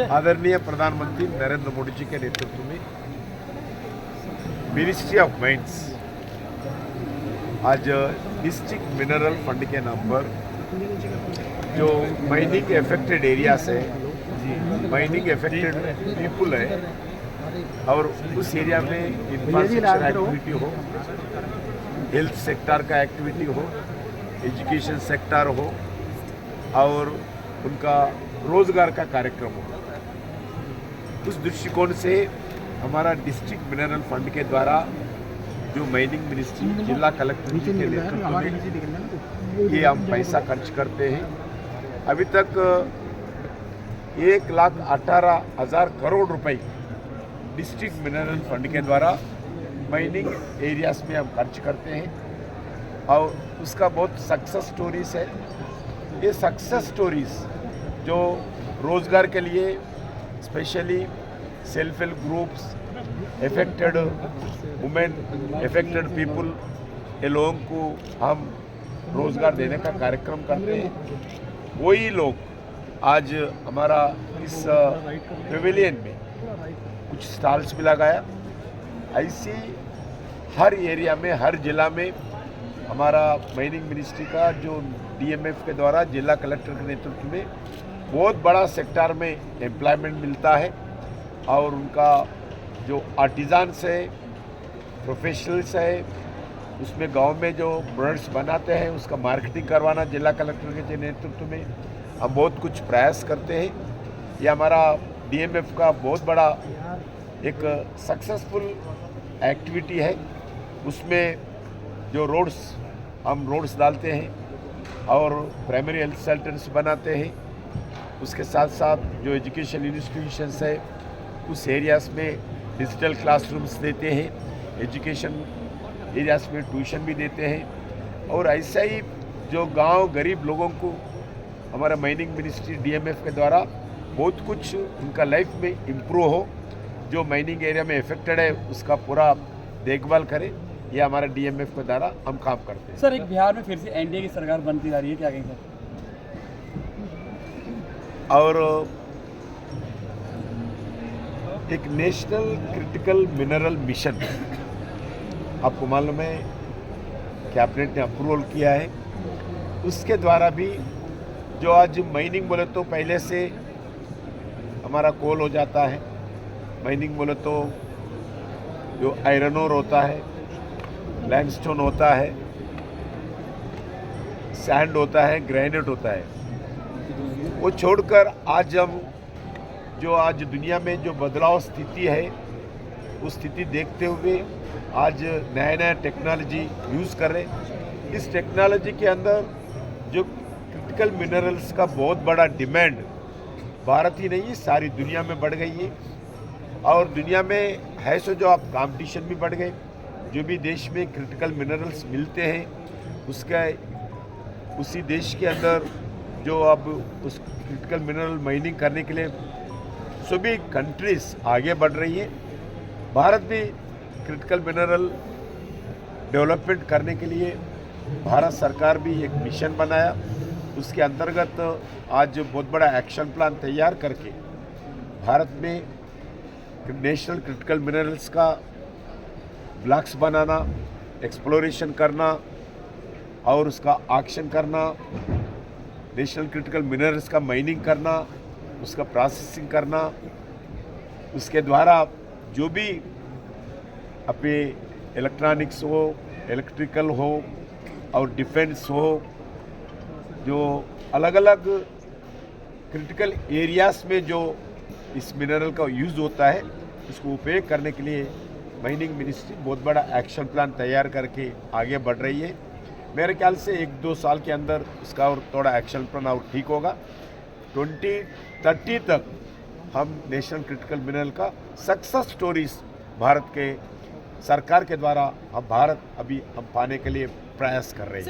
आदरणीय प्रधानमंत्री नरेंद्र मोदी जी के नेतृत्व में मिनिस्ट्री ऑफ माइंस आज डिस्ट्रिक्ट मिनरल फंड के नाम पर जो माइनिंग इफेक्टेड एरियाज है, माइनिंग इफेक्टेड पीपुल है और उस एरिया में इंफ्रास्ट्रक्चर एक्टिविटी हो, हेल्थ सेक्टर का एक्टिविटी हो, एजुकेशन सेक्टर हो और उनका रोजगार का कार्यक्रम हो, उस दृष्टिकोण से हमारा डिस्ट्रिक्ट मिनरल फंड के द्वारा जो माइनिंग मिनिस्ट्री जिला कलेक्टर जी के नेतृत्व में ये हम पैसा खर्च करते हैं। अभी तक 1,18,000 करोड़ रुपए डिस्ट्रिक्ट मिनरल फंड के द्वारा माइनिंग एरियाज में हम खर्च करते हैं और उसका बहुत सक्सेस स्टोरीज है। ये सक्सेस स्टोरीज जो रोजगार के लिए specially self help groups, affected women, affected people, ये लोगों को हम रोजगार देने का कार्यक्रम करते हैं। वही लोग आज हमारा इस पेविलियन में कुछ स्टॉल्स भी लगाया। ऐसी हर एरिया में, हर जिला में हमारा माइनिंग मिनिस्ट्री का जो डीएमएफ के द्वारा जिला कलेक्टर के नेतृत्व में बहुत बड़ा सेक्टर में एम्प्लॉयमेंट मिलता है और उनका जो आर्टिजान्स है, प्रोफेशनल्स है, उसमें गांव में जो प्रोडक्ट्स बनाते हैं उसका मार्केटिंग करवाना जिला कलेक्टर के नेतृत्व में हम बहुत कुछ प्रयास करते हैं। ये हमारा डीएमएफ का बहुत बड़ा एक सक्सेसफुल एक्टिविटी है। उसमें जो हम रोड्स डालते हैं और प्राइमरी हेल्थ सेंटर्स बनाते हैं, उसके साथ साथ जो एजुकेशन इंस्टीट्यूशंस है उस एरियाज में डिजिटल क्लासरूम्स देते हैं, एजुकेशन एरियाज में ट्यूशन भी देते हैं और ऐसा ही जो गांव गरीब लोगों को हमारा माइनिंग मिनिस्ट्री डीएमएफ के द्वारा बहुत कुछ उनका लाइफ में इम्प्रूव हो, जो माइनिंग एरिया में इफेक्टेड है उसका पूरा देखभाल करें, ये हमारा डीएमएफ के द्वारा हम काम करते हैं। सर, एक बिहार में फिर से एनडीए की सरकार बनती जा रही है, क्या कहेंगे सर? और एक नेशनल क्रिटिकल मिनरल मिशन आपको मालूम है कैबिनेट ने अप्रूवल किया है। उसके द्वारा भी जो आज माइनिंग बोले तो पहले से हमारा कोल हो जाता है, माइनिंग बोले तो जो आयरन ओर होता है, लैंडस्टोन होता है, सैंड होता है, ग्रेनाइट होता है, वो छोड़कर आज हम जो आज दुनिया में जो बदलाव स्थिति है उस स्थिति देखते हुए आज नया नया टेक्नोलॉजी यूज़ कर रहे। इस टेक्नोलॉजी के अंदर जो क्रिटिकल मिनरल्स का बहुत बड़ा डिमांड भारत ही नहीं सारी दुनिया में बढ़ गई है और दुनिया में है सो जो आप कंपटीशन भी बढ़ गए। जो भी देश में क्रिटिकल मिनरल्स मिलते हैं उसका उसी देश के अंदर जो अब उस क्रिटिकल मिनरल माइनिंग करने के लिए सभी कंट्रीज आगे बढ़ रही है। भारत भी क्रिटिकल मिनरल डेवलपमेंट करने के लिए भारत सरकार भी एक मिशन बनाया। उसके अंतर्गत आज बहुत बड़ा एक्शन प्लान तैयार करके भारत में नेशनल क्रिटिकल मिनरल्स का ब्लॉक्स बनाना, एक्सप्लोरेशन करना और उसका ऑक्शन करना, नेशनल क्रिटिकल मिनरल्स का माइनिंग करना, उसका प्रोसेसिंग करना, उसके द्वारा जो भी अपने इलेक्ट्रॉनिक्स हो, इलेक्ट्रिकल हो और डिफेंस हो, जो अलग अलग क्रिटिकल एरियाज में जो इस मिनरल का यूज़ होता है उसको उपयोग करने के लिए माइनिंग मिनिस्ट्री बहुत बड़ा एक्शन प्लान तैयार करके आगे बढ़ रही है। मेरे ख्याल से 1-2 साल के अंदर इसका और थोड़ा एक्शन प्लान और ठीक होगा। 2030 तक हम नेशनल क्रिटिकल मिनरल का सक्सेस स्टोरीज भारत के सरकार के द्वारा हम पाने के लिए प्रयास कर रहे हैं।